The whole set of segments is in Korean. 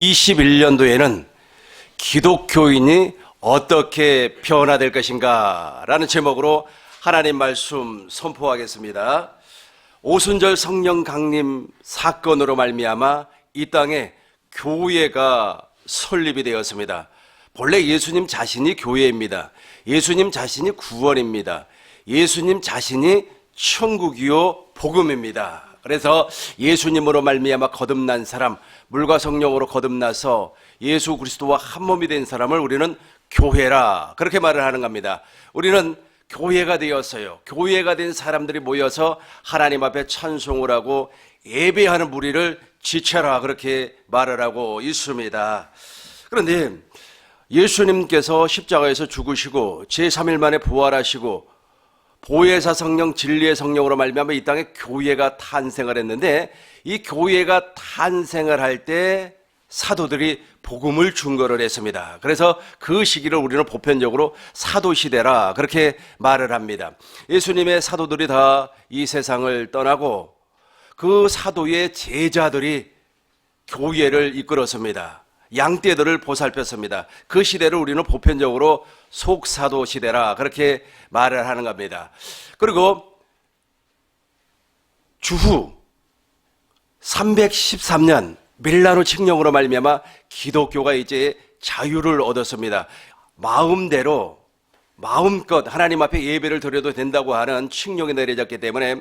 2021년도에는 기독교인이 어떻게 변화될 것인가 라는 제목으로 하나님 말씀 선포하겠습니다. 오순절 성령 강림 사건으로 말미암아 이 땅에 교회가 설립이 되었습니다. 본래 예수님 자신이 교회입니다. 예수님 자신이 구원입니다. 예수님 자신이 천국이요 복음입니다. 그래서 예수님으로 말미암아 거듭난 사람, 물과 성령으로 거듭나서 예수 그리스도와 한 몸이 된 사람을 우리는 교회라 그렇게 말을 하는 겁니다. 우리는 교회가 되었어요. 교회가 된 사람들이 모여서 하나님 앞에 찬송을 하고 예배하는 무리를 지체라 그렇게 말을 하고 있습니다. 그런데 예수님께서 십자가에서 죽으시고 제3일 만에 부활하시고 보혜사 성령 진리의 성령으로 말미암아 이 땅에 교회가 탄생을 했는데, 이 교회가 탄생을 할 때 사도들이 복음을 증거를 했습니다. 그래서 그 시기를 우리는 보편적으로 사도시대라 그렇게 말을 합니다. 예수님의 사도들이 다 이 세상을 떠나고 그 사도의 제자들이 교회를 이끌었습니다. 양떼들을 보살폈습니다. 그 시대를 우리는 보편적으로 속사도 시대라 그렇게 말을 하는 겁니다. 그리고 주후 313년 밀라노 칙령으로 말미암아 기독교가 이제 자유를 얻었습니다. 마음대로 마음껏 하나님 앞에 예배를 드려도 된다고 하는 칙령이 내려졌기 때문에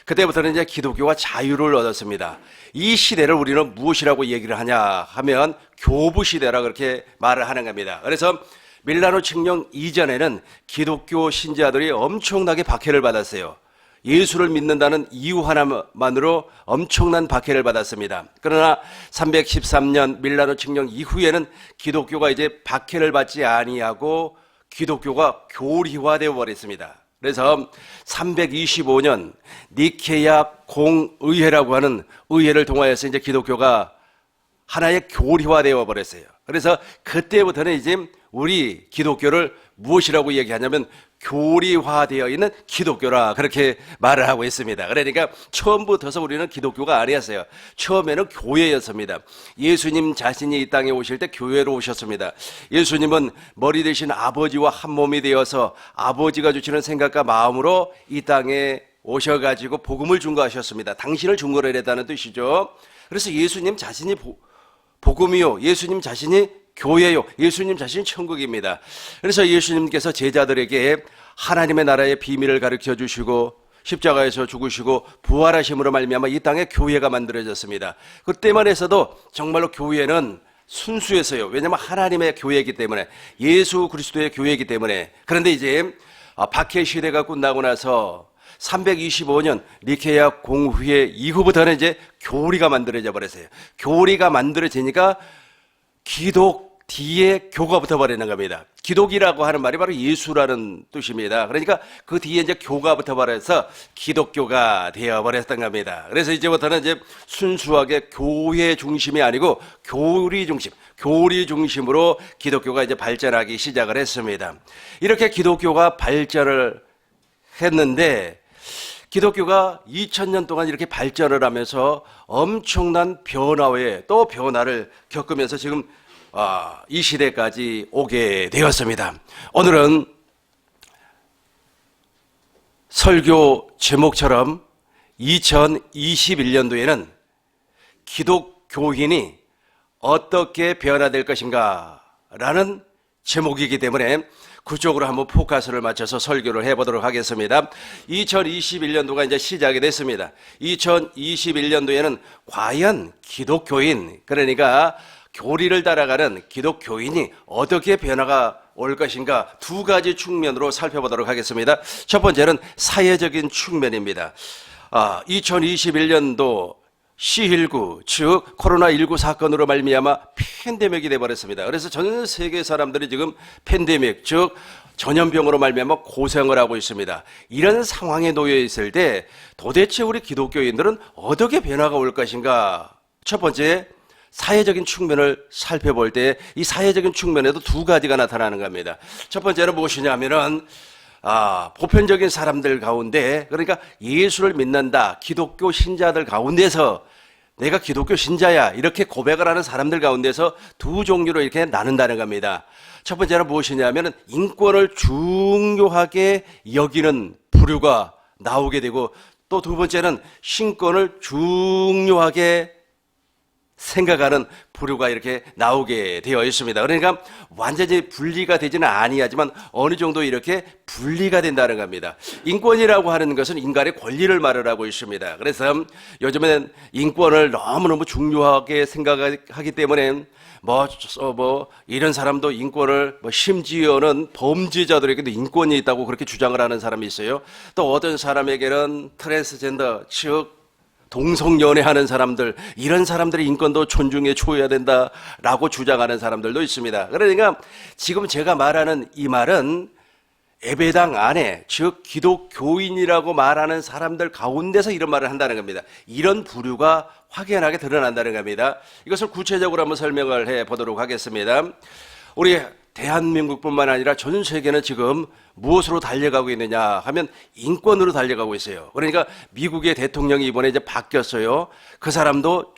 그때부터는 이제 기독교가 자유를 얻었습니다. 이 시대를 우리는 무엇이라고 얘기를 하냐 하면 교부 시대라 그렇게 말을 하는 겁니다. 그래서 밀라노 칙령 이전에는 기독교 신자들이 엄청나게 박해를 받았어요. 예수를 믿는다는 이유 하나만으로 엄청난 박해를 받았습니다. 그러나 313년 밀라노 칙령 이후에는 기독교가 이제 박해를 받지 아니하고 기독교가 교리화되어 버렸습니다. 그래서 325년 니케야 공의회라고 하는 의회를 통하여서 이제 기독교가 하나의 교리화되어 버렸어요. 그래서 그때부터는 이제 우리 기독교를 무엇이라고 얘기하냐면 교리화되어 있는 기독교라 그렇게 말을 하고 있습니다. 그러니까 처음부터서 우리는 기독교가 아니었어요. 처음에는 교회였습니다. 예수님 자신이 이 땅에 오실 때 교회로 오셨습니다. 예수님은 머리 대신 아버지와 한 몸이 되어서 아버지가 주시는 생각과 마음으로 이 땅에 오셔가지고 복음을 증거하셨습니다. 당신을 증거를 했다는 뜻이죠. 그래서 예수님 자신이 복음이요, 예수님 자신이 교회요, 예수님 자신이 천국입니다. 그래서 예수님께서 제자들에게 하나님의 나라의 비밀을 가르쳐 주시고 십자가에서 죽으시고 부활하심으로 말미암아 이 땅에 교회가 만들어졌습니다. 그때만 해서도 정말로 교회는 순수했어요. 왜냐하면 하나님의 교회이기 때문에, 예수 그리스도의 교회이기 때문에. 그런데 이제 박해 시대가 끝나고 나서 325년 니케야 공회의 이후부터는 이제 교리가 만들어져 버렸어요. 교리가 만들어지니까 기독 뒤에 교가 붙어버리는 겁니다. 기독이라고 하는 말이 바로 예수라는 뜻입니다. 그러니까 그 뒤에 이제 교가 붙어버려서 기독교가 되어버렸던 겁니다. 그래서 이제부터는 이제 순수하게 교회 중심이 아니고 교리 중심, 교리 중심으로 기독교가 이제 발전하기 시작을 했습니다. 이렇게 기독교가 발전을 했는데, 기독교가 2000년 동안 이렇게 발전을 하면서 엄청난 변화에 또 변화를 겪으면서 지금 이 시대까지 오게 되었습니다. 오늘은 설교 제목처럼 2021년도에는 기독교인이 어떻게 변화될 것인가 라는 제목이기 때문에 그쪽으로 한번 포커스를 맞춰서 설교를 해보도록 하겠습니다. 2021년도가 이제 시작이 됐습니다. 2021년도에는 과연 기독교인, 그러니까 교리를 따라가는 기독교인이 어떻게 변화가 올 것인가 두 가지 측면으로 살펴보도록 하겠습니다. 첫 번째는 사회적인 측면입니다. 2021년도 C19, 즉 코로나19 사건으로 말미암아 팬데믹이 되어버렸습니다. 그래서 전 세계 사람들이 지금 팬데믹, 즉 전염병으로 말미암아 고생을 하고 있습니다. 이런 상황에 놓여 있을 때 도대체 우리 기독교인들은 어떻게 변화가 올 것인가? 첫 번째, 사회적인 측면을 살펴볼 때 이 사회적인 측면에도 두 가지가 나타나는 겁니다. 첫 번째는 무엇이냐면은 보편적인 사람들 가운데, 그러니까 예수를 믿는다 기독교 신자들 가운데서 내가 기독교 신자야 이렇게 고백을 하는 사람들 가운데서 두 종류로 이렇게 나눈다는 겁니다. 첫 번째는 무엇이냐면 인권을 중요하게 여기는 부류가 나오게 되고, 또 두 번째는 신권을 중요하게 생각하는 부류가 이렇게 나오게 되어 있습니다. 그러니까 완전히 분리가 되지는 아니하지만 어느 정도 이렇게 분리가 된다는 겁니다. 인권이라고 하는 것은 인간의 권리를 말을 하고 있습니다. 그래서 요즘엔 인권을 너무너무 중요하게 생각하기 때문에 이런 사람도 인권을, 심지어는 범죄자들에게도 인권이 있다고 그렇게 주장을 하는 사람이 있어요. 또 어떤 사람에게는 트랜스젠더, 즉 동성연애하는 사람들, 이런 사람들의 인권도 존중해 줘야 된다라고 주장하는 사람들도 있습니다. 그러니까 지금 제가 말하는 이 말은 예배당 안에, 즉 기독교인이라고 말하는 사람들 가운데서 이런 말을 한다는 겁니다. 이런 부류가 확연하게 드러난다는 겁니다. 이것을 구체적으로 한번 설명을 해보도록 하겠습니다. 우리 대한민국뿐만 아니라 전 세계는 지금 무엇으로 달려가고 있느냐 하면 인권으로 달려가고 있어요. 그러니까 미국의 대통령이 이번에 이제 바뀌었어요. 그 사람도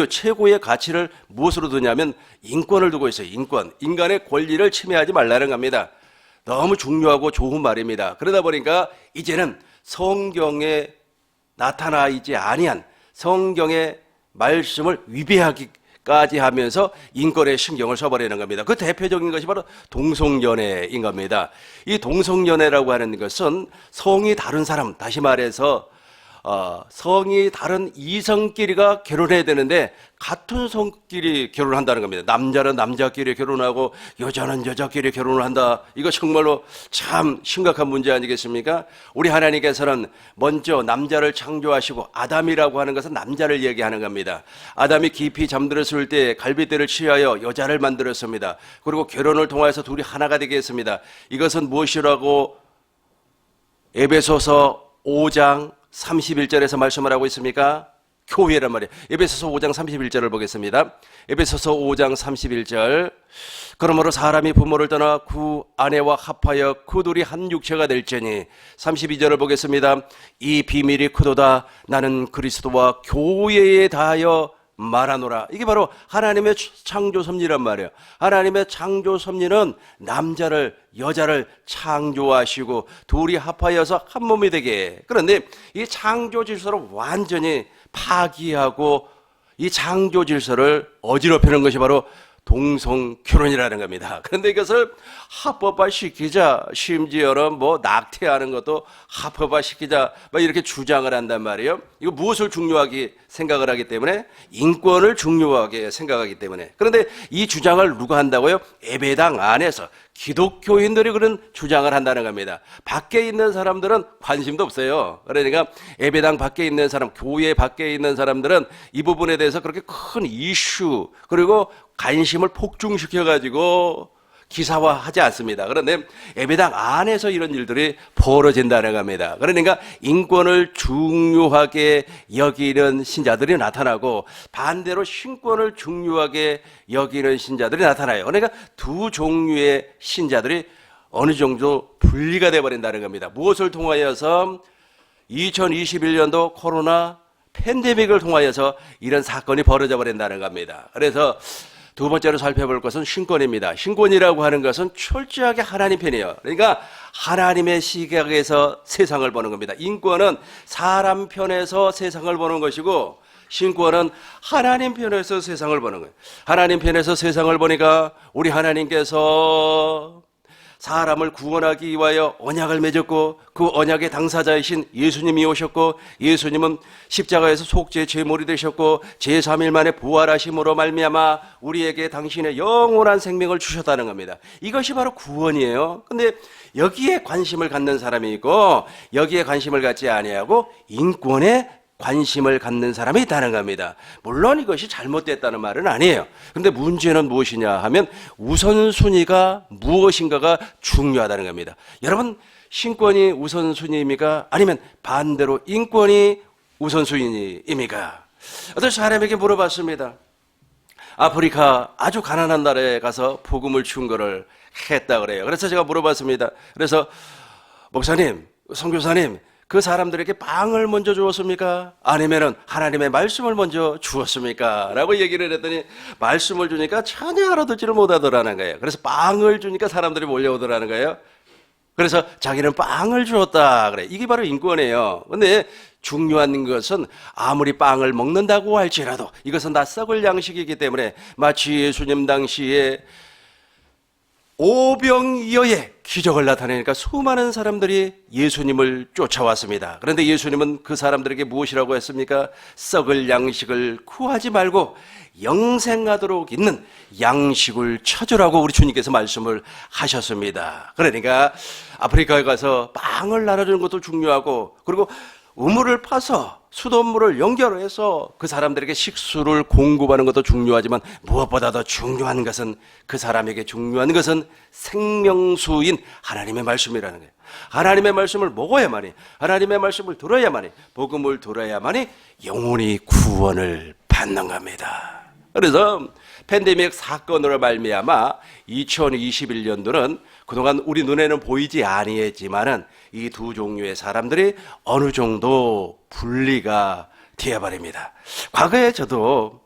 최고의 가치를 무엇으로 두냐면 인권을 두고 있어요. 인권, 인간의 권리를 침해하지 말라는 겁니다. 너무 중요하고 좋은 말입니다. 그러다 보니까 이제는 성경에 나타나 있지 아니한 성경의 말씀을 위배하기까지 하면서 인권에 신경을 써버리는 겁니다. 그 대표적인 것이 바로 동성연애인 겁니다. 이 동성연애라고 하는 것은 성이 다른 사람, 다시 말해서 성이 다른 이성끼리가 결혼해야 되는데 같은 성끼리 결혼한다는 겁니다. 남자는 남자끼리 결혼하고 여자는 여자끼리 결혼을 한다. 이거 정말로 참 심각한 문제 아니겠습니까? 우리 하나님께서는 먼저 남자를 창조하시고, 아담이라고 하는 것은 남자를 얘기하는 겁니다. 아담이 깊이 잠들었을 때 갈빗대를 취하여 여자를 만들었습니다. 그리고 결혼을 통해서 둘이 하나가 되게 했습니다. 이것은 무엇이라고 에베소서 5장 31절에서 말씀을 하고 있습니까? 교회란 말이에요. 에베소서 5장 31절을 보겠습니다. 에베소서 5장 31절. 그러므로 사람이 부모를 떠나 그 아내와 합하여 그 둘이 한 육체가 될지니. 32절을 보겠습니다. 이 비밀이 크도다. 나는 그리스도와 교회에 다하여 말하노라. 이게 바로 하나님의 창조 섭리란 말이에요. 하나님의 창조 섭리는 남자를 여자를 창조하시고 둘이 합하여서 한 몸이 되게. 그런데 이 창조 질서를 완전히 파기하고 이 창조 질서를 어지럽히는 것이 바로 동성 결혼이라는 겁니다. 그런데 이것을 합법화시키자, 심지어는 낙태하는 것도 합법화시키자, 이렇게 주장을 한단 말이에요. 이거 무엇을 중요하게 생각을 하기 때문에? 인권을 중요하게 생각하기 때문에. 그런데 이 주장을 누가 한다고요? 예배당 안에서 기독교인들이 그런 주장을 한다는 겁니다. 밖에 있는 사람들은 관심도 없어요. 그러니까 예배당 밖에 있는 사람, 교회 밖에 있는 사람들은 이 부분에 대해서 그렇게 큰 이슈, 그리고 관심을 폭중시켜가지고 기사화하지 않습니다. 그런데 예배당 안에서 이런 일들이 벌어진다는 겁니다. 그러니까 인권을 중요하게 여기는 신자들이 나타나고, 반대로 신권을 중요하게 여기는 신자들이 나타나요. 그러니까 두 종류의 신자들이 어느 정도 분리가 되어버린다는 겁니다. 무엇을 통하여서? 2021년도 코로나 팬데믹을 통하여서 이런 사건이 벌어져 버린다는 겁니다. 그래서 두 번째로 살펴볼 것은 신권입니다. 신권이라고 하는 것은 철저하게 하나님 편이에요. 그러니까 하나님의 시각에서 세상을 보는 겁니다. 인권은 사람 편에서 세상을 보는 것이고, 신권은 하나님 편에서 세상을 보는 거예요. 하나님 편에서 세상을 보니까 우리 하나님께서 사람을 구원하기 위하여 언약을 맺었고, 그 언약의 당사자이신 예수님이 오셨고, 예수님은 십자가에서 속죄 제물이 되셨고, 제3일 만에 부활하심으로 말미암아 우리에게 당신의 영원한 생명을 주셨다는 겁니다. 이것이 바로 구원이에요. 근데 여기에 관심을 갖는 사람이 있고, 여기에 관심을 갖지 아니하고 인권에 관심을 갖는 사람이 있다는 겁니다. 물론 이것이 잘못됐다는 말은 아니에요. 그런데 문제는 무엇이냐 하면 우선순위가 무엇인가가 중요하다는 겁니다. 여러분, 신권이 우선순위입니까? 아니면 반대로 인권이 우선순위입니까? 어떤 사람에게 물어봤습니다. 아프리카 아주 가난한 나라에 가서 복음을 준 거를 했다 그래요. 그래서 제가 물어봤습니다. 그래서 목사님, 선교사님, 그 사람들에게 빵을 먼저 주었습니까? 아니면은 하나님의 말씀을 먼저 주었습니까? 라고 얘기를 했더니 말씀을 주니까 전혀 알아듣지를 못하더라는 거예요. 그래서 빵을 주니까 사람들이 몰려오더라는 거예요. 그래서 자기는 빵을 주었다 그래. 이게 바로 인권이에요. 근데 중요한 것은 아무리 빵을 먹는다고 할지라도 이것은 다 썩을 양식이기 때문에 마치 예수님 당시에 오병이어의 기적을 나타내니까 수많은 사람들이 예수님을 쫓아왔습니다. 그런데 예수님은 그 사람들에게 무엇이라고 했습니까? 썩을 양식을 구하지 말고 영생하도록 있는 양식을 찾으라고 우리 주님께서 말씀을 하셨습니다. 그러니까 아프리카에 가서 빵을 나눠주는 것도 중요하고, 그리고 우물을 파서 수돗물을 연결해서 그 사람들에게 식수를 공급하는 것도 중요하지만 무엇보다 더 중요한 것은, 그 사람에게 중요한 것은 생명수인 하나님의 말씀이라는 거예요. 하나님의 말씀을 먹어야만이, 하나님의 말씀을 들어야만이, 복음을 들어야만이 영혼이 구원을 받는 겁니다. 그래서 팬데믹 사건으로 말미암아 2021년도는 그동안 우리 눈에는 보이지 아니했지만은 이 두 종류의 사람들이 어느 정도 분리가 되어버립니다. 과거에 저도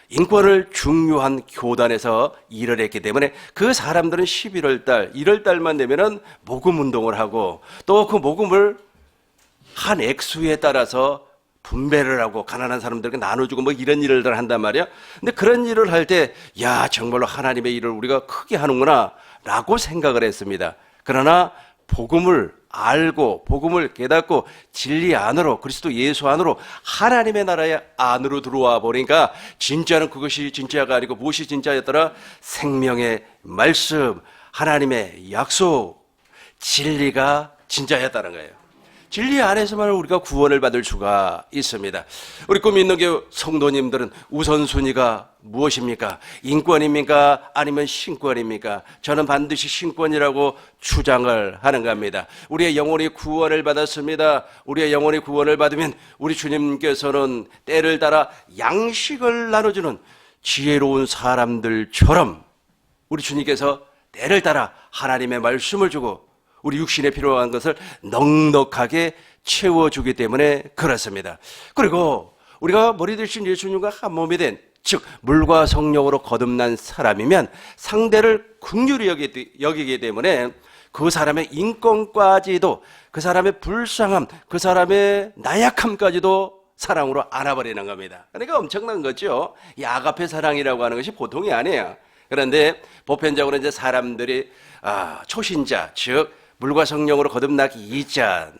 인권을 중요한 교단에서 일을 했기 때문에 그 사람들은 11월 달, 1월 달만 되면은 모금 운동을 하고, 또 그 모금을 한 액수에 따라서 분배를 하고 가난한 사람들에게 나눠주고 뭐 이런 일을 한단 말이야. 근데 그런 일을 할 때, 야, 정말로 하나님의 일을 우리가 크게 하는구나 라고 생각을 했습니다. 그러나 복음을 알고 복음을 깨닫고 진리 안으로, 그리스도 예수 안으로, 하나님의 나라의 안으로 들어와 보니까 진짜는 그것이 진짜가 아니고 무엇이 진짜였더라? 생명의 말씀, 하나님의 약속, 진리가 진짜였다는 거예요. 진리 안에서만 우리가 구원을 받을 수가 있습니다. 우리 꿈 있는 교회 성도님들은 우선순위가 무엇입니까? 인권입니까? 아니면 신권입니까? 저는 반드시 신권이라고 주장을 하는 겁니다. 우리의 영혼이 구원을 받았습니다. 우리의 영혼이 구원을 받으면 우리 주님께서는 때를 따라 양식을 나눠주는 지혜로운 사람들처럼 우리 주님께서 때를 따라 하나님의 말씀을 주고 우리 육신에 필요한 것을 넉넉하게 채워주기 때문에 그렇습니다. 그리고 우리가 머리 대신 예수님과 한 몸이 된, 즉 물과 성령으로 거듭난 사람이면 상대를 긍휼히 여기기 때문에 그 사람의 인권까지도, 그 사람의 불쌍함, 그 사람의 나약함까지도 사랑으로 안아버리는 겁니다. 그러니까 엄청난 거죠. 이 아가페 사랑이라고 하는 것이 보통이 아니에요. 그런데 보편적으로 이제 사람들이 초신자, 즉 물과 성령으로 거듭나기 이전,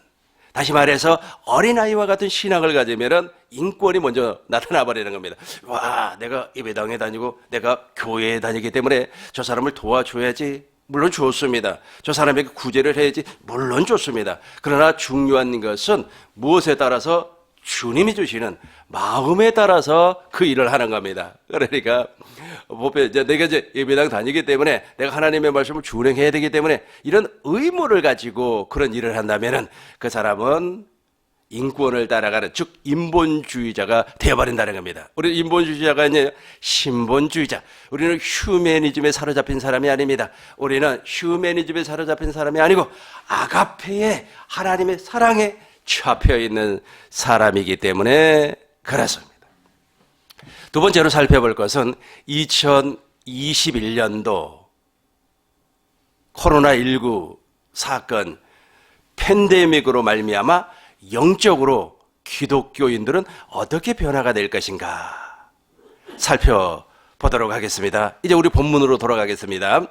다시 말해서 어린아이와 같은 신앙을 가지면은 인권이 먼저 나타나 버리는 겁니다. 와, 내가 예배당에 다니고 내가 교회에 다니기 때문에 저 사람을 도와줘야지. 물론 좋습니다. 저 사람에게 구제를 해야지. 물론 좋습니다. 그러나 중요한 것은 무엇에 따라서, 주님이 주시는 마음에 따라서 그 일을 하는 겁니다. 그러니까 내가 이제 예배당 다니기 때문에 내가 하나님의 말씀을 준행해야 되기 때문에 이런 의무를 가지고 그런 일을 한다면은 그 사람은 인권을 따라가는, 즉 인본주의자가 되어버린다는 겁니다. 우리 인본주의자가 아니에요. 신본주의자. 우리는 휴메니즘에 사로잡힌 사람이 아닙니다. 우리는 휴메니즘에 사로잡힌 사람이 아니고 아가페의 하나님의 사랑에 잡혀 있는 사람이기 때문에 그렇습니다. 두 번째로 살펴볼 것은 2021년도 코로나19 사건, 팬데믹으로 말미암아 영적으로 기독교인들은 어떻게 변화가 될 것인가 살펴보도록 하겠습니다. 이제 우리 본문으로 돌아가겠습니다.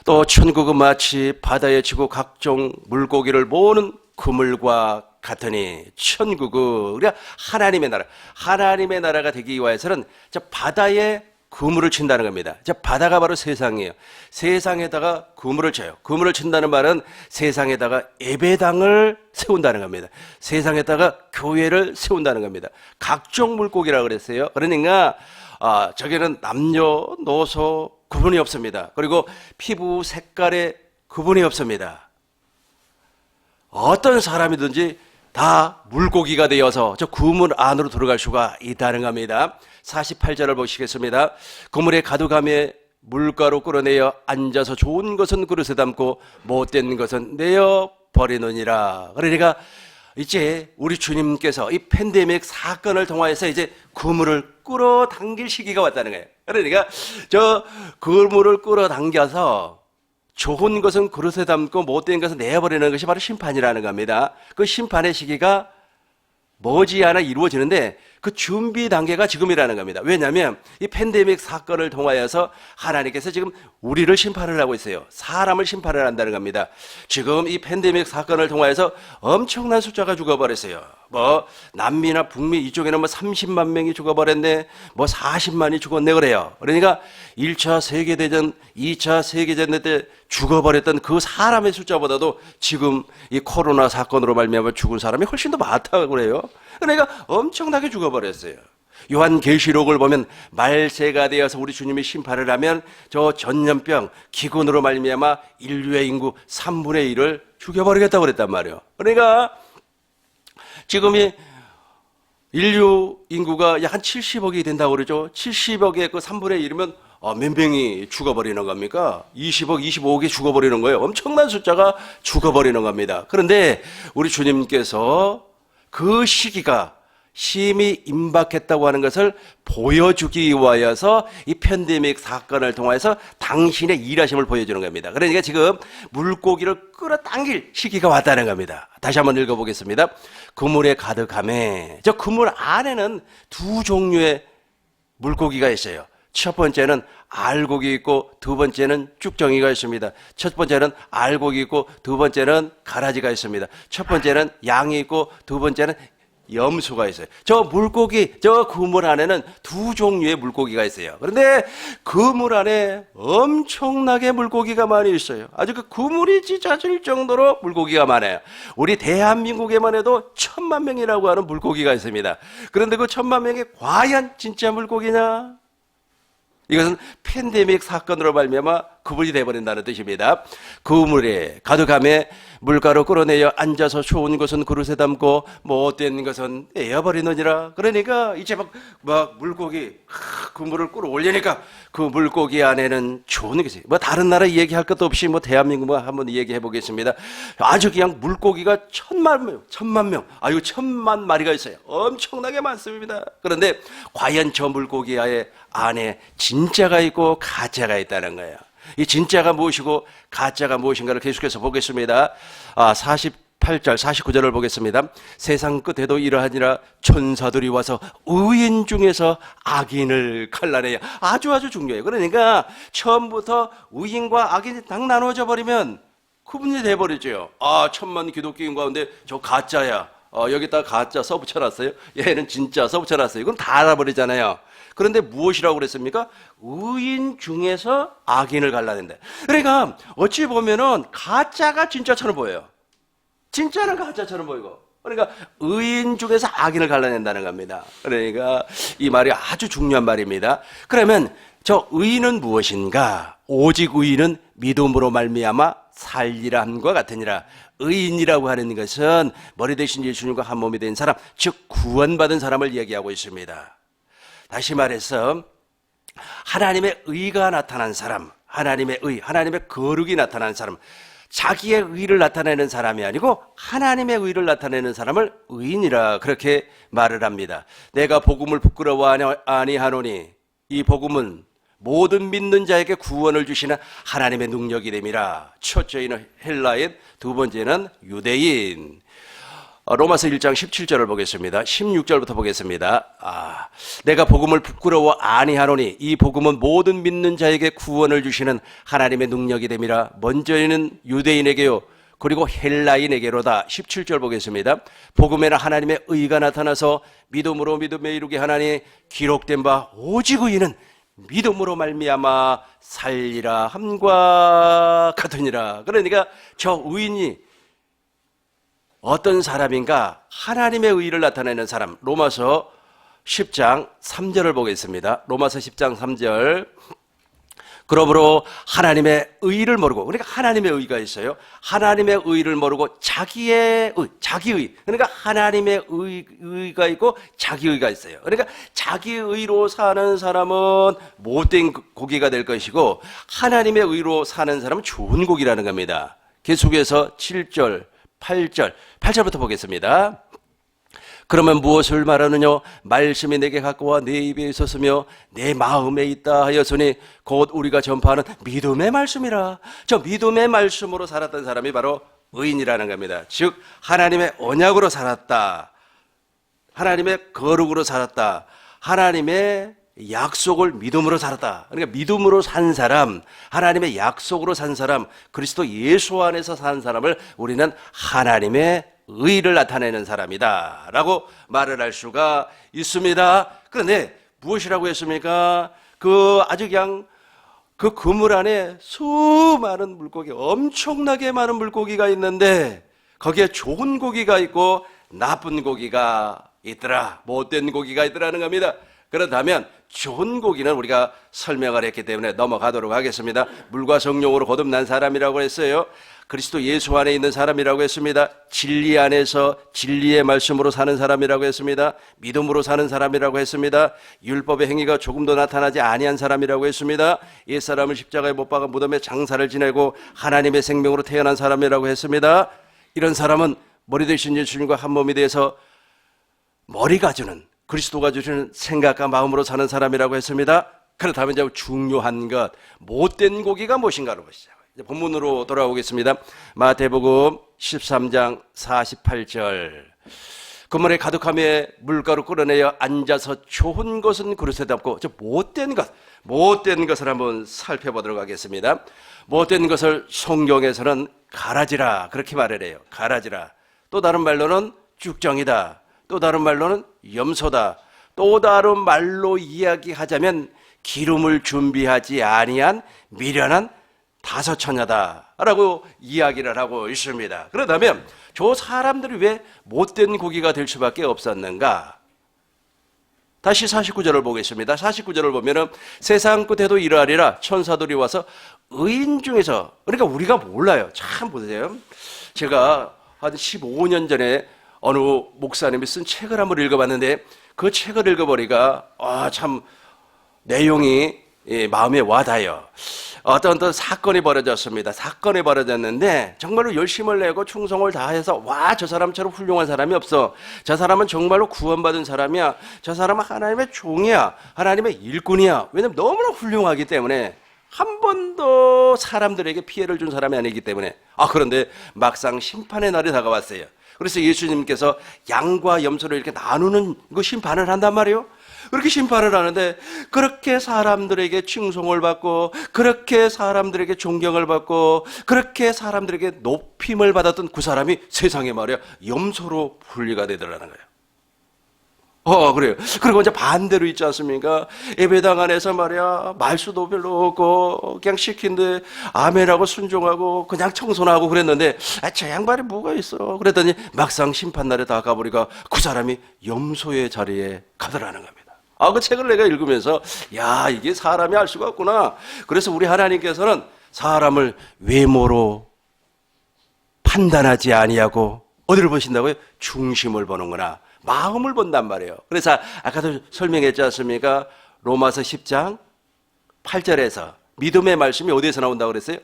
또 천국은 마치 바다에 치고 각종 물고기를 모으는 그물과 같으니, 천국은 우리가 하나님의 나라가 되기 위해서는 저 바다에 그물을 친다는 겁니다. 저 바다가 바로 세상이에요. 세상에다가 그물을 쳐요. 그물을 친다는 말은 세상에다가 예배당을 세운다는 겁니다. 세상에다가 교회를 세운다는 겁니다. 각종 물고기라고 그랬어요. 그러니까 저기는 남녀노소 구분이 없습니다. 그리고 피부 색깔에 구분이 없습니다. 어떤 사람이든지 다 물고기가 되어서 저 그물 안으로 들어갈 수가 있다는 겁니다. 48절을 보시겠습니다. 그물에 가득함에 물가로 끌어내어 앉아서 좋은 것은 그릇에 담고 못된 것은 내어 버리느니라. 그러니까 이제 우리 주님께서 이 팬데믹 사건을 통하여서 이제 그물을 끌어당길 시기가 왔다는 거예요. 그러니까 저 그물을 끌어당겨서 좋은 것은 그릇에 담고 못된 것은 내버리는 것이 바로 심판이라는 겁니다. 그 심판의 시기가 머지않아 이루어지는데 그 준비 단계가 지금이라는 겁니다. 왜냐하면 이 팬데믹 사건을 통하여서 하나님께서 지금 우리를 심판을 하고 있어요. 사람을 심판을 한다는 겁니다. 지금 이 팬데믹 사건을 통하여서 엄청난 숫자가 죽어버렸어요. 뭐 남미나 북미 이쪽에는 뭐 30만 명이 죽어버렸네, 뭐 40만이 죽었네 그래요. 그러니까 1차 세계대전, 2차 세계대전 때 죽어버렸던 그 사람의 숫자보다도 지금 이 코로나 사건으로 말미암아 죽은 사람이 훨씬 더 많다고 그래요. 그러니까 엄청나게 죽어버렸어요. 요한계시록을 보면 말세가 되어서 우리 주님이 심판을 하면 저 전염병 기근으로 말미암아 인류의 인구 3분의 1을 죽여버리겠다고 그랬단 말이에요. 그러니까 지금이 인류 인구가 약 한 70억이 된다고 그러죠. 70억의 그 3분의 1이면 몇 명이 죽어버리는 겁니까? 20억, 25억이 죽어버리는 거예요. 엄청난 숫자가 죽어버리는 겁니다. 그런데 우리 주님께서 그 시기가 심히 임박했다고 하는 것을 보여주기 위하여서 이 팬데믹 사건을 통해서 당신의 일하심을 보여주는 겁니다. 그러니까 지금 물고기를 끌어당길 시기가 왔다는 겁니다. 다시 한번 읽어보겠습니다. 그물에 가득하매, 저 그물 안에는 두 종류의 물고기가 있어요. 첫 번째는 알고기 있고 두 번째는 쭉정이가 있습니다. 첫 번째는 알고기 있고 두 번째는 가라지가 있습니다. 첫 번째는 양이 있고 두 번째는 염소가 있어요. 저 물고기, 저 그물 안에는 두 종류의 물고기가 있어요. 그런데 그물 안에 엄청나게 물고기가 많이 있어요. 아주 그 그물이 찢어질 정도로 물고기가 많아요. 우리 대한민국에만 해도 1000만 명이라고 하는 물고기가 있습니다. 그런데 그 1000만 명이 과연 진짜 물고기냐? 이것은 팬데믹 사건으로 말미암아 그물이 되어버린다는 뜻입니다. 그물에 가득함에 물가로 끌어내어 앉아서 좋은 것은 그릇에 담고 못된 것은 내어버리느니라. 그러니까 이제 막 물고기 그물을 끌어올리니까 그 물고기 안에는 좋은 것이 뭐 다른 나라 얘기할 것도 없이 뭐 대한민국만 한번 얘기해 보겠습니다. 아주 그냥 물고기가 1000만 명, 아유 1000만 마리가 있어요. 엄청나게 많습니다. 그런데 과연 저 물고기 안에 진짜가 있고 가짜가 있다는 거예요. 이 진짜가 무엇이고 가짜가 무엇인가를 계속해서 보겠습니다. 48절, 49절을 보겠습니다. 세상 끝에도 이러하니라 천사들이 와서 의인 중에서 악인을 갈라내야. 아주 중요해요. 그러니까 처음부터 의인과 악인이 딱 나눠져 버리면 구분이 돼버리죠. 1000만 기독교인 가운데 저 가짜야. 여기다 가짜 써붙여놨어요. 얘는 진짜 써붙여놨어요. 이건 다 알아버리잖아요. 그런데 무엇이라고 그랬습니까? 의인 중에서 악인을 갈라낸다. 그러니까 어찌 보면은 가짜가 진짜처럼 보여요. 진짜는 가짜처럼 보이고. 그러니까 의인 중에서 악인을 갈라낸다는 겁니다. 그러니까 이 말이 아주 중요한 말입니다. 그러면 저 의인은 무엇인가? 오직 의인은 믿음으로 말미암아 살리라 함과 같으니라. 의인이라고 하는 것은 머리 대신 예수님과 한 몸이 된 사람, 즉 구원받은 사람을 얘기하고 있습니다. 다시 말해서 하나님의 의가 나타난 사람, 하나님의 의, 하나님의 거룩이 나타난 사람, 자기의 의를 나타내는 사람이 아니고 하나님의 의를 나타내는 사람을 의인이라 그렇게 말을 합니다. 내가 복음을 부끄러워 아니하노니 이 복음은 모든 믿는 자에게 구원을 주시는 하나님의 능력이 됨이라. 첫째는 헬라인, 두 번째는 유대인. 로마서 1장 17절을 보겠습니다. 16절부터 보겠습니다. 내가 복음을 부끄러워 아니하노니 이 복음은 모든 믿는 자에게 구원을 주시는 하나님의 능력이 됨이라. 먼저는 유대인에게요 그리고 헬라인에게로다. 17절 보겠습니다. 복음에는 하나님의 의가 나타나서 믿음으로 믿음에 이르게 하나니 기록된 바 오직 의인은 믿음으로 말미암아 살리라 함과 같으니라. 그러니까 저 의인이 어떤 사람인가? 하나님의 의를 나타내는 사람. 로마서 10장 3절을 보겠습니다. 로마서 10장 3절. 그러므로 하나님의 의를 모르고, 그러니까 하나님의 의가 있어요. 하나님의 의를 모르고 자기의 의, 자기 의. 그러니까 하나님의 의가 있고 자기 의가 있어요. 그러니까 자기 의로 사는 사람은 못된 고기가 될 것이고 하나님의 의로 사는 사람은 좋은 고기라는 겁니다. 계속해서 7절, 8절부터 보겠습니다. 그러면 무엇을 말하느냐? 말씀이 내게 갖고와 내 입에 있었으며 내 마음에 있다 하였으니 곧 우리가 전파하는 믿음의 말씀이라. 저 믿음의 말씀으로 살았던 사람이 바로 의인이라는 겁니다. 즉 하나님의 언약으로 살았다, 하나님의 거룩으로 살았다, 하나님의 약속을 믿음으로 살았다. 그러니까 믿음으로 산 사람, 하나님의 약속으로 산 사람, 그리스도 예수 안에서 산 사람을 우리는 하나님의 의를 나타내는 사람이다 라고 말을 할 수가 있습니다. 그런데 무엇이라고 했습니까? 아주 그냥 그 그물 안에 수많은 물고기, 엄청나게 많은 물고기가 있는데 거기에 좋은 고기가 있고 나쁜 고기가 있더라, 못된 고기가 있더라는 겁니다. 그렇다면 좋은 고기는 우리가 설명을 했기 때문에 넘어가도록 하겠습니다. 물과 성령으로 거듭난 사람이라고 했어요. 그리스도 예수 안에 있는 사람이라고 했습니다. 진리 안에서 진리의 말씀으로 사는 사람이라고 했습니다. 믿음으로 사는 사람이라고 했습니다. 율법의 행위가 조금도 나타나지 아니한 사람이라고 했습니다. 옛사람을 십자가에 못 박아 무덤에 장사를 지내고 하나님의 생명으로 태어난 사람이라고 했습니다. 이런 사람은 머리 되신 예수님과 한 몸이 돼서 머리가 주는, 그리스도가 주시는 생각과 마음으로 사는 사람이라고 했습니다. 그렇다면 이제 중요한 것, 못된 고기가 무엇인가로 보시죠. 이제 본문으로 돌아오겠습니다. 마태복음 13장 48절. 그물에 가득함에 물가로 끌어내어 앉아서 좋은 것은 그릇에 담고, 못된 것을 한번 살펴보도록 하겠습니다. 못된 것을 성경에서는 가라지라 그렇게 말을 해요. 가라지라. 또 다른 말로는 쭉정이다. 또 다른 말로는 염소다. 또 다른 말로 이야기하자면 기름을 준비하지 아니한 미련한 다섯처녀다라고 이야기를 하고 있습니다. 그렇다면 저 사람들이 왜 못된 고기가 될 수밖에 없었는가? 다시 49절을 보겠습니다. 49절을 보면은 세상 끝에도 이러하리라 천사들이 와서 의인 중에서, 그러니까 우리가 몰라요. 참 보세요. 제가 한 15년 전에 어느 목사님이 쓴 책을 한번 읽어봤는데 그 책을 읽어보니까 참 내용이 마음에 와닿아요. 어떤 사건이 벌어졌습니다. 사건이 벌어졌는데 정말로 열심을 내고 충성을 다해서 저 사람처럼 훌륭한 사람이 없어. 저 사람은 정말로 구원받은 사람이야. 저 사람은 하나님의 종이야. 하나님의 일꾼이야. 왜냐면 너무나 훌륭하기 때문에 한 번도 사람들에게 피해를 준 사람이 아니기 때문에. 그런데 막상 심판의 날이 다가왔어요. 그래서 예수님께서 양과 염소를 이렇게 나누는 그 심판을 한단 말이에요. 그렇게 심판을 하는데 그렇게 사람들에게 칭송을 받고 그렇게 사람들에게 존경을 받고 그렇게 사람들에게 높임을 받았던 그 사람이 세상에 말이야 염소로 분리가 되더라는 거예요. 그래요. 그리고 이제 반대로 있지 않습니까? 예배당 안에서 말이야 말수도 별로 없고 그냥 시킨데 아멘하고 순종하고 그냥 청소하고 그랬는데 저 양반이 뭐가 있어? 그랬더니 막상 심판날에 다 가보니까 그 사람이 염소의 자리에 가더라는 겁니다. 그 책을 내가 읽으면서 이게 사람이 알 수가 없구나. 그래서 우리 하나님께서는 사람을 외모로 판단하지 아니하고 어디를 보신다고요? 중심을 보는구나. 마음을 본단 말이에요. 그래서 아까도 설명했지 않습니까? 로마서 10장 8절에서 믿음의 말씀이 어디에서 나온다고 그랬어요?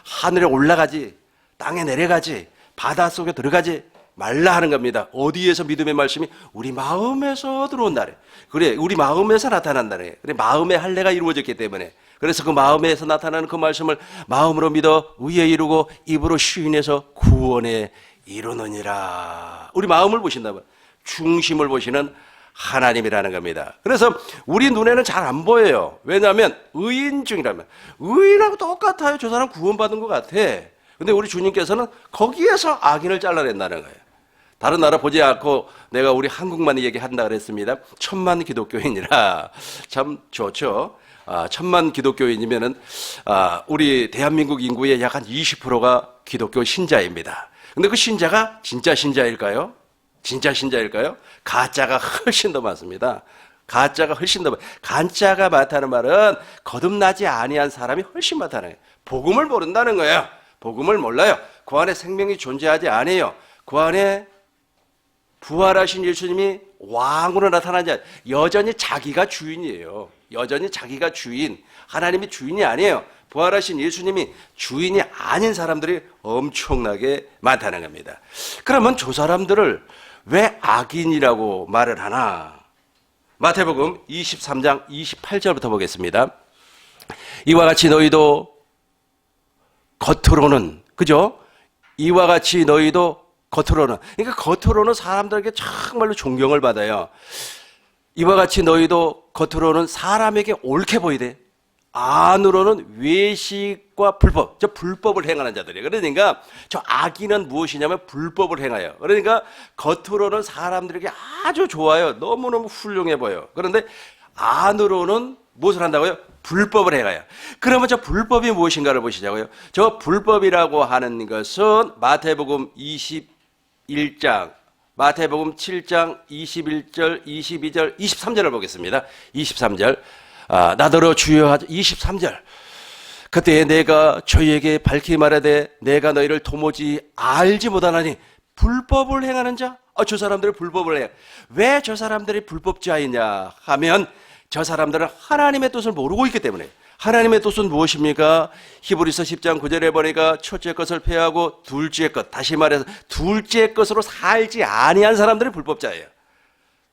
하늘에 올라가지, 땅에 내려가지, 바닷속에 들어가지 말라 하는 겁니다. 어디에서 믿음의 말씀이? 우리 마음에서 들어온다래. 그래, 우리 마음에서 나타난다래. 그래, 마음의 할례가 이루어졌기 때문에. 그래서 그 마음에서 나타나는 그 말씀을 마음으로 믿어 의에 이루고 입으로 시인해서 구원에 이루느니라. 우리 마음을 보신다면 중심을 보시는 하나님이라는 겁니다. 그래서 우리 눈에는 잘 안 보여요. 왜냐하면 의인 중이라면 의인하고 똑같아요. 저 사람 구원받은 것 같아. 근데 우리 주님께서는 거기에서 악인을 잘라낸다는 거예요. 다른 나라 보지 않고 내가 우리 한국만 얘기한다 그랬습니다. 1000만 기독교인이라 참 좋죠. 1000만 기독교인이면은 우리 대한민국 인구의 약 한 20%가 기독교 신자입니다. 근데 그 신자가 진짜 신자일까요? 진짜 신자일까요? 가짜가 훨씬 더 많습니다. 가짜가 훨씬 더 가짜가 많다는 말은 거듭나지 아니한 사람이 훨씬 많다는 거예요. 복음을 모른다는 거예요. 복음을 몰라요. 그 안에 생명이 존재하지 않아요. 그 안에 부활하신 예수님이 왕으로 나타나지 않아요. 여전히 자기가 주인이에요. 여전히 자기가 주인. 하나님이 주인이 아니에요. 부활하신 예수님이 주인이 아닌 사람들이 엄청나게 많다는 겁니다. 그러면 저 사람들을 왜 악인이라고 말을 하나? 마태복음 23장 28절부터 보겠습니다. 이와 같이 너희도 겉으로는, 그죠? 이와 같이 너희도 겉으로는, 그러니까 겉으로는 사람들에게 정말로 존경을 받아요. 이와 같이 너희도 겉으로는 사람에게 옳게 보이되 안으로는 외식과 불법, 저 불법을 행하는 자들이에요. 그러니까 저 악인은 무엇이냐면 불법을 행해요. 그러니까 겉으로는 사람들에게 아주 좋아요. 너무너무 훌륭해 보여요. 그런데 안으로는 무엇을 한다고요? 불법을 행해요. 그러면 저 불법이 무엇인가를 보시자고요. 저 불법이라고 하는 것은 마태복음 21장, 마태복음 7장 21절, 22절, 23절을 보겠습니다. 23절. 나더러 주여 하자. 23절. 그때 내가 저희에게 밝히 말하되 내가 너희를 도무지 알지 못하나니 불법을 행하는 자? 저 사람들이 불법을 해. 왜 저 사람들이 불법자이냐 하면 저 사람들은 하나님의 뜻을 모르고 있기 때문에. 하나님의 뜻은 무엇입니까? 히브리서 10장 9절에 보니까 첫째 것을 폐하고 둘째 것, 다시 말해서 둘째 것으로 살지 아니한 사람들이 불법자예요.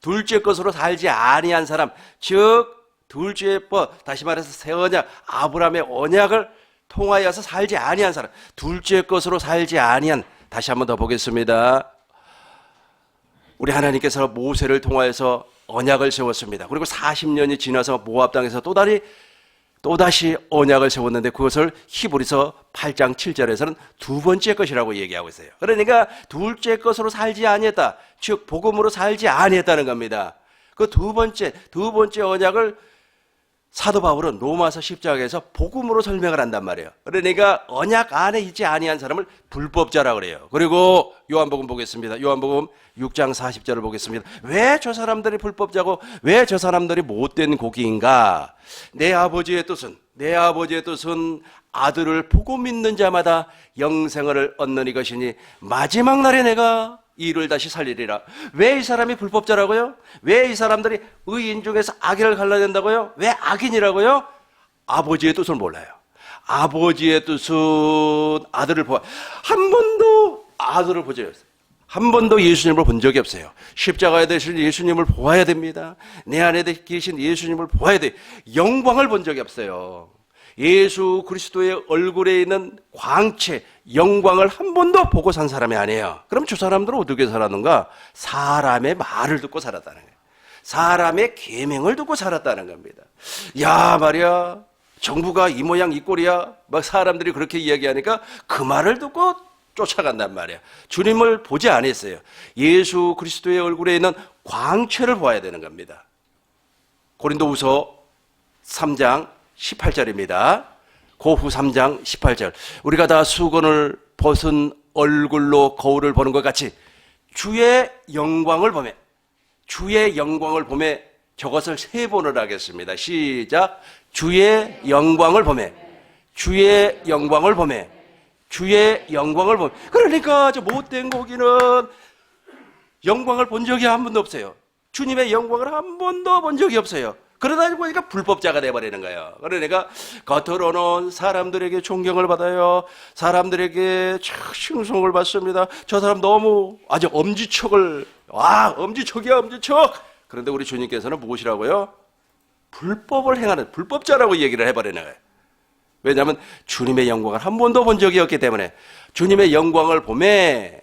둘째 것으로 살지 아니한 사람, 즉 둘째 법, 다시 말해서 새 언약, 아브라함의 언약을 통하여서 살지 아니한 사람, 둘째 것으로 살지 아니한, 다시 한번 더 보겠습니다. 우리 하나님께서 모세를 통하여서 언약을 세웠습니다. 그리고 40년이 지나서 모압 땅에서 또다시 언약을 세웠는데 그것을 히브리서 8장 7절에서는 두 번째 것이라고 얘기하고 있어요. 그러니까 둘째 것으로 살지 아니했다. 즉 복음으로 살지 아니했다는 겁니다. 그 두 번째 언약을 사도 바울은 로마서 10장에서 복음으로 설명을 한단 말이에요. 그러니까 언약 안에 있지 아니한 사람을 불법자라고 그래요. 그리고 요한복음 보겠습니다. 요한복음 6장 40절을 보겠습니다. 왜 저 사람들이 불법자고 왜 저 사람들이 못된 고기인가? 내 아버지의 뜻은 아들을 보고 믿는 자마다 영생을 얻는 이것이니 마지막 날에 내가 이를 다시 살리리라. 왜 이 사람이 불법자라고요? 왜 이 사람들이 의인 중에서 악인을 갈라낸다고요? 왜 악인이라고요? 아버지의 뜻을 몰라요. 아버지의 뜻은 아들을 한 번도 아들을 보지 않았어요. 한 번도 예수님을 본 적이 없어요. 십자가에 되신 예수님을 보아야 됩니다. 내 안에 계신 예수님을 보아야 돼요. 영광을 본 적이 없어요. 예수 그리스도의 얼굴에 있는 광채, 영광을 한 번도 보고 산 사람이 아니에요. 그럼 저 사람들은 어떻게 살았는가? 사람의 말을 듣고 살았다는 거예요. 사람의 계명을 듣고 살았다는 겁니다. 야 말이야, 정부가 이 모양 이 꼴이야, 막 사람들이 그렇게 이야기하니까 그 말을 듣고 쫓아간단 말이야. 주님을 보지 않았어요. 예수 그리스도의 얼굴에 있는 광채를 보아야 되는 겁니다. 고린도후서 3장 18절입니다. 고후 3장 18절. 우리가 다 수건을 벗은 얼굴로 거울을 보는 것 같이 주의 영광을 보매 저것을 세 번을 하겠습니다. 시작. 주의 영광을 보매 그러니까 저 못된 고기는 영광을 본 적이 한 번도 없어요. 주님의 영광을 한 번도 본 적이 없어요. 그러다 보니까 불법자가 돼버리는 거예요. 그러니까 겉으로는 사람들에게 존경을 받아요. 사람들에게 칭송을 받습니다. 저 사람 너무 아주 엄지척이야 엄지척. 그런데 우리 주님께서는 무엇이라고요? 불법을 행하는 불법자라고 얘기를 해버리는 거예요. 왜냐하면 주님의 영광을 한 번도 본 적이 없기 때문에 주님의 영광을 보매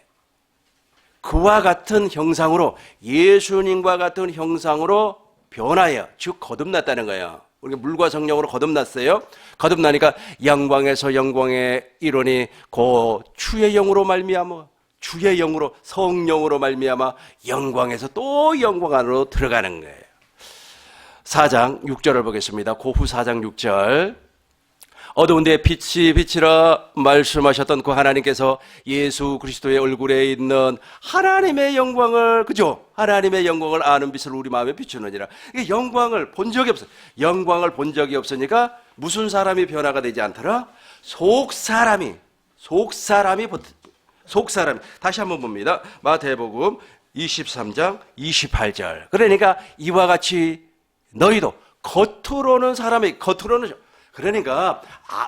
그와 같은 형상으로 예수님과 같은 형상으로 변하여 즉 거듭났다는 거예요. 우리가 물과 성령으로 거듭났어요. 거듭나니까 영광에서 영광에 이르니 곧 주의 영으로 말미암아 주의 영으로 성령으로 말미암아 영광에서 또 영광 안으로 들어가는 거예요. 4장 6절을 보겠습니다. 고후 4장 6절. 어두운 데 빛이 비치라 말씀하셨던 그 하나님께서 예수 그리스도의 얼굴에 있는 하나님의 영광을, 그죠? 하나님의 영광을 아는 빛을 우리 마음에 비추느니라. 영광을 본 적이 없어요. 영광을 본 적이 없으니까 무슨 사람이 변화가 되지 않더라? 속사람이 다시 한번 봅니다. 마태복음 23장 28절. 그러니까 이와 같이 너희도 겉으로는 그러니까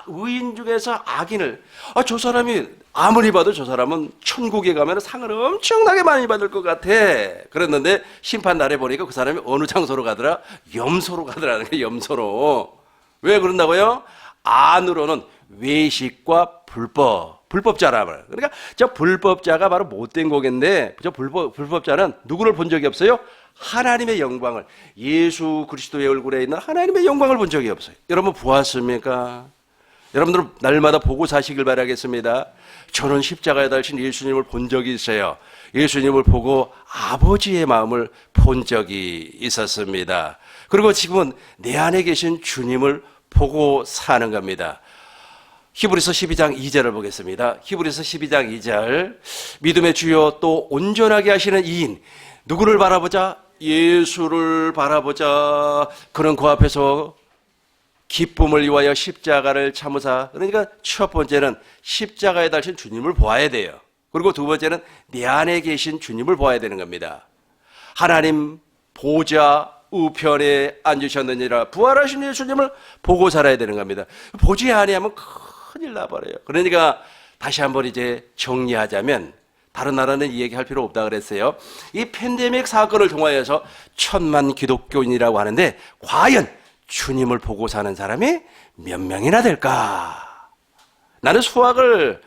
의인 중에서 악인을 저 사람이 아무리 봐도 저 사람은 천국에 가면 상을 엄청나게 많이 받을 것 같아. 그랬는데 심판 날에 보니까 그 사람이 어느 장소로 가더라? 염소로 가더라는 거예요. 염소로. 왜 그런다고요? 안으로는 외식과 불법자라 말이에요. 그러니까 저 불법자가 바로 못된 거겠는데 저 불법자는 누구를 본 적이 없어요? 하나님의 영광을, 예수 그리스도의 얼굴에 있는 하나님의 영광을 본 적이 없어요. 여러분 보았습니까? 여러분들 날마다 보고 사시길 바라겠습니다. 저는 십자가에 달린 예수님을 본 적이 있어요. 예수님을 보고 아버지의 마음을 본 적이 있었습니다. 그리고 지금은 내 안에 계신 주님을 보고 사는 겁니다. 히브리서 12장 2절을 보겠습니다. 히브리서 12장 2절. 믿음의 주요 또 온전하게 하시는 이인. 누구를 바라보자? 예수를 바라보자. 그는 그 앞에서 기쁨을 위하여 십자가를 참으사. 그러니까 첫 번째는 십자가에 달린 주님을 보아야 돼요. 그리고 두 번째는 내 안에 계신 주님을 보아야 되는 겁니다. 하나님 보좌 우편에 앉으셨느니라. 부활하신 예수님을 보고 살아야 되는 겁니다. 보지 아니하면 큰일 나버려요. 그러니까 다시 한번 이제 정리하자면, 다른 나라는 이 얘기할 필요 없다 그랬어요. 이 팬데믹 사건을 통하여서 1000만 기독교인이라고 하는데 과연 주님을 보고 사는 사람이 몇 명이나 될까? 나는 수학을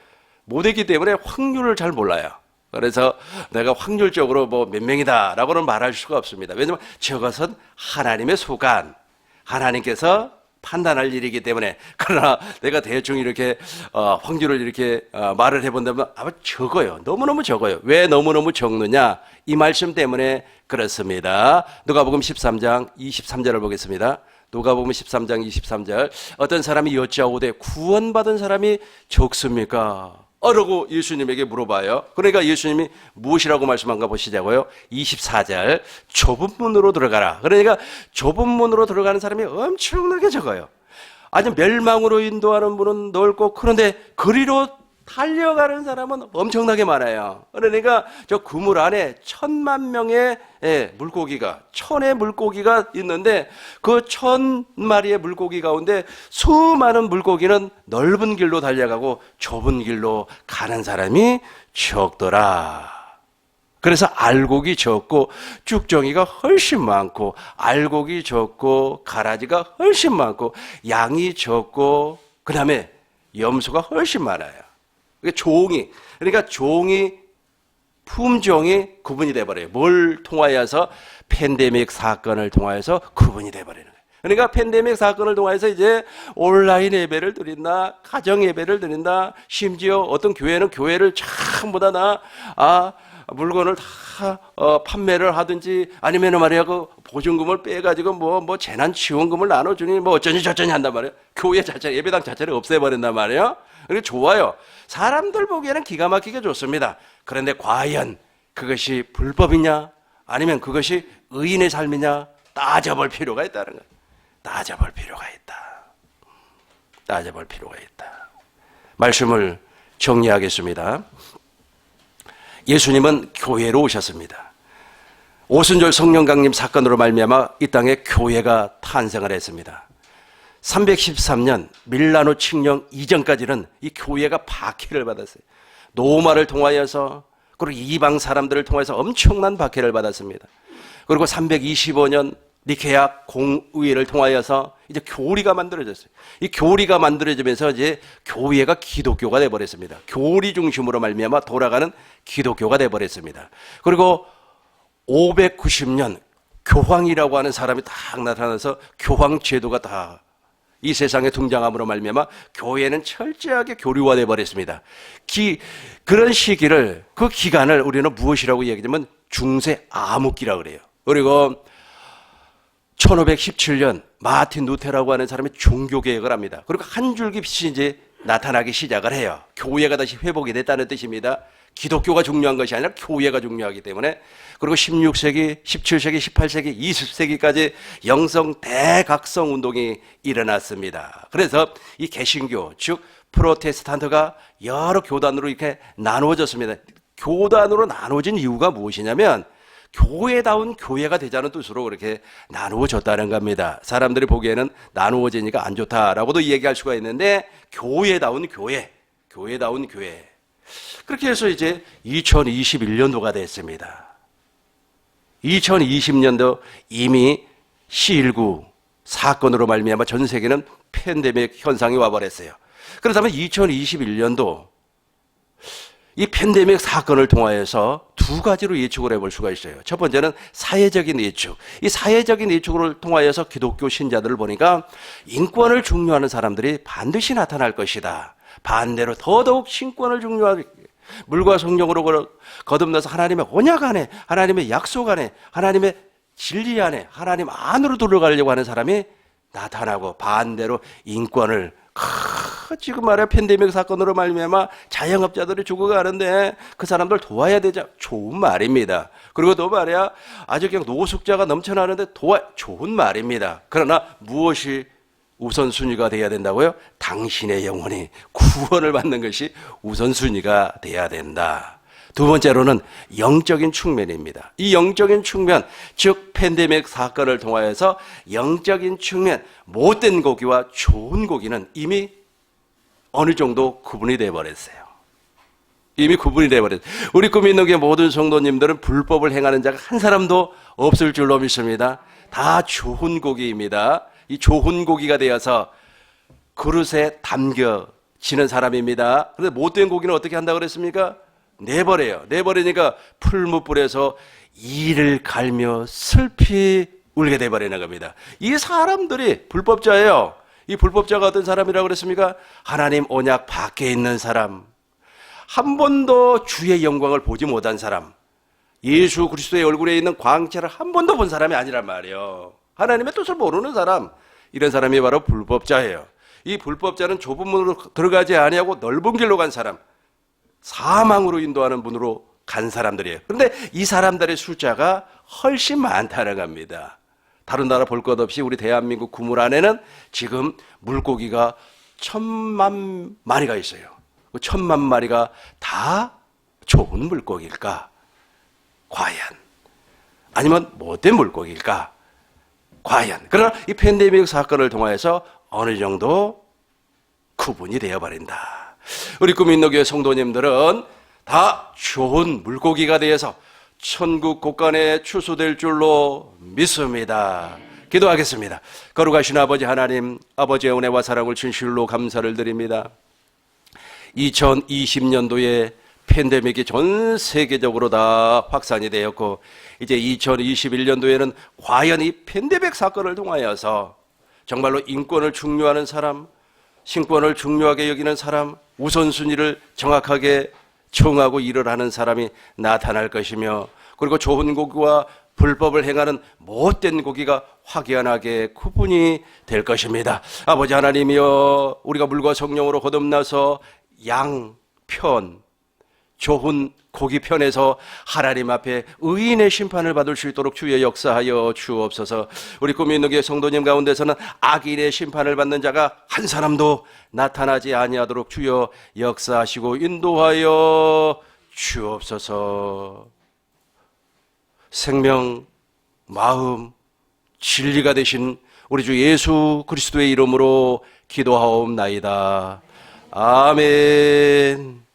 못했기 때문에 확률을 잘 몰라요. 그래서 내가 확률적으로 뭐 몇 명이다라고는 말할 수가 없습니다. 왜냐하면 저것은 하나님의 소관, 하나님께서 판단할 일이기 때문에. 그러나 내가 대충 이렇게 확률을 이렇게 말을 해본다면 아마 적어요. 너무너무 적어요. 왜 너무너무 적느냐? 이 말씀 때문에 그렇습니다. 누가복음 13장 23절을 보겠습니다. 누가복음 13장 23절. 어떤 사람이 여짜오되 구원받은 사람이 적습니까? 라고 예수님에게 물어봐요. 그러니까 예수님이 무엇이라고 말씀한가 보시자고요. 24절. 좁은 문으로 들어가라. 그러니까 좁은 문으로 들어가는 사람이 엄청나게 적어요. 아주 멸망으로 인도하는 문은 넓고, 그런데 그리로 달려가는 사람은 엄청나게 많아요. 그러니까 저 그물 안에 1000만 명의 물고기가, 1000의 물고기가 있는데 그 1000마리의 물고기 가운데 수많은 물고기는 넓은 길로 달려가고 좁은 길로 가는 사람이 적더라. 그래서 알곡이 적고 쭉정이가 훨씬 많고, 알곡이 적고 가라지가 훨씬 많고, 양이 적고 그 다음에 염소가 훨씬 많아요. 그러니까 종이 품종이 구분이 돼버려요. 뭘 통하여서? 팬데믹 사건을 통하여서 구분이 돼버리는 거예요. 그러니까 팬데믹 사건을 통해서 이제 온라인 예배를 드린다, 가정 예배를 드린다, 심지어 어떤 교회는 교회를 전부 다 물건을 다 판매를 하든지, 아니면 말이야 그 보증금을 빼가지고 뭐 재난지원금을 나눠주니 뭐 어쩌니 저쩌니 한단 말이에요. 교회 자체, 예배당 자체를 없애버린단 말이에요. 그게 좋아요. 사람들 보기에는 기가 막히게 좋습니다. 그런데 과연 그것이 불법이냐, 아니면 그것이 의인의 삶이냐, 따져볼 필요가 있다는 거예요. 따져볼 필요가 있다. 따져볼 필요가 있다. 말씀을 정리하겠습니다. 예수님은 교회로 오셨습니다. 오순절 성령 강림 사건으로 말미암아 이 땅에 교회가 탄생을 했습니다. 313년 밀라노 칙령 이전까지는 이 교회가 박해를 받았어요. 로마를 통하여서, 그리고 이방 사람들을 통해서 엄청난 박해를 받았습니다. 그리고 325년 니케아 공의회를 통하여서 이제 교리가 만들어졌어요. 이 교리가 만들어지면서 이제 교회가 기독교가 되어버렸습니다. 교리 중심으로 말미암아 돌아가는 기독교가 되어버렸습니다. 그리고 590년 교황이라고 하는 사람이 딱 나타나서 교황 제도가 다 이 세상에 등장함으로 말미암아 교회는 철저하게 교류화되어 버렸습니다. 그런 시기를, 그 기간을 우리는 무엇이라고 얘기하냐면 중세 암흑기라고 그래요. 그리고 1517년 마틴 루테라고 하는 사람이 종교개혁을 합니다. 그리고 한 줄기 빛이 이제 나타나기 시작을 해요. 교회가 다시 회복이 됐다는 뜻입니다. 기독교가 중요한 것이 아니라 교회가 중요하기 때문에. 그리고 16세기, 17세기, 18세기, 20세기까지 영성 대각성 운동이 일어났습니다. 그래서 이 개신교, 즉 프로테스탄트가 여러 교단으로 이렇게 나누어졌습니다. 교단으로 나눠진 이유가 무엇이냐면 교회다운 교회가 되자는 뜻으로 그렇게 나누어졌다는 겁니다. 사람들이 보기에는 나누어지니까 안 좋다라고도 얘기할 수가 있는데 교회다운 교회, 교회다운 교회. 그렇게 해서 이제 2021년도가 됐습니다. 2020년도 이미 C19 사건으로 말미암아 전 세계는 팬데믹 현상이 와버렸어요. 그렇다면 2021년도 이 팬데믹 사건을 통하여서 두 가지로 예측을 해볼 수가 있어요. 첫 번째는 사회적인 예측. 이 사회적인 예측을 통하여서 기독교 신자들을 보니까 인권을 중요하는 사람들이 반드시 나타날 것이다. 반대로 더더욱 신권을 중요하게 물과 성령으로 거듭나서 하나님의 언약 안에, 하나님의 약속 안에, 하나님의 진리 안에, 하나님 안으로 들어가려고 하는 사람이 나타나고, 반대로 인권을 지금 말이야 팬데믹 사건으로 말미암아 자영업자들이 죽어가는데 그 사람들 도와야 되자. 좋은 말입니다. 그리고 또 말이야 아주 그냥 노숙자가 넘쳐나는데 좋은 말입니다. 그러나 무엇이 우선순위가 돼야 된다고요? 당신의 영혼이 구원을 받는 것이 우선순위가 돼야 된다. 두 번째로는 영적인 측면입니다. 이 영적인 측면, 즉 팬데믹 사건을 통하여서 영적인 측면, 못된 고기와 좋은 고기는 이미 어느 정도 구분이 되어버렸어요. 이미 구분이 되어버렸어요. 우리 꿈 있는 교회 모든 성도님들은 불법을 행하는 자가 한 사람도 없을 줄로 믿습니다. 다 좋은 고기입니다. 이 좋은 고기가 되어서 그릇에 담겨지는 사람입니다. 그런데 못된 고기는 어떻게 한다고 그랬습니까? 내버려요. 내버리니까 풀무불에서 이를 갈며 슬피 울게 돼버리는 겁니다. 이 사람들이 불법자예요. 이 불법자가 어떤 사람이라고 그랬습니까? 하나님 언약 밖에 있는 사람, 한 번도 주의 영광을 보지 못한 사람, 예수 그리스도의 얼굴에 있는 광채를 한 번도 본 사람이 아니란 말이에요. 하나님의 뜻을 모르는 사람, 이런 사람이 바로 불법자예요. 이 불법자는 좁은 문으로 들어가지 아니하고 넓은 길로 간 사람, 사망으로 인도하는 문으로 간 사람들이에요. 그런데 이 사람들의 숫자가 훨씬 많다는 겁니다. 다른 나라 볼 것 없이 우리 대한민국 구물 안에는 지금 물고기가 1,000만 마리가 있어요. 그 1,000만 마리가 다 좋은 물고기일까? 과연. 아니면 못된 물고기일까? 과연. 그러나 이 팬데믹 사건을 통해서 어느 정도 구분이 되어버린다. 우리 꿈 있는 교회 성도님들은 다 좋은 물고기가 되어서 천국 곳간에 추수될 줄로 믿습니다. 기도하겠습니다. 거룩하신 아버지 하나님, 아버지의 은혜와 사랑을 진실로 감사를 드립니다. 2020년도에 팬데믹이 전 세계적으로 다 확산이 되었고 이제 2021년도에는 과연 이 팬데믹 사건을 통하여서 정말로 인권을 중요하는 사람, 신권을 중요하게 여기는 사람, 우선순위를 정확하게 정하고 일을 하는 사람이 나타날 것이며, 그리고 좋은 고기와 불법을 행하는 못된 고기가 확연하게 구분이 될 것입니다. 아버지 하나님이여, 우리가 물과 성령으로 거듭나서 양편, 좋은 고기 편에서 하나님 앞에 의인의 심판을 받을 수 있도록 주의 역사하여 주옵소서. 우리 꿈이 있는 교회 성도님 가운데서는 악인의 심판을 받는 자가 한 사람도 나타나지 아니하도록 주여 역사하시고 인도하여 주옵소서. 생명, 마음, 진리가 되신 우리 주 예수 그리스도의 이름으로 기도하옵나이다. 아멘.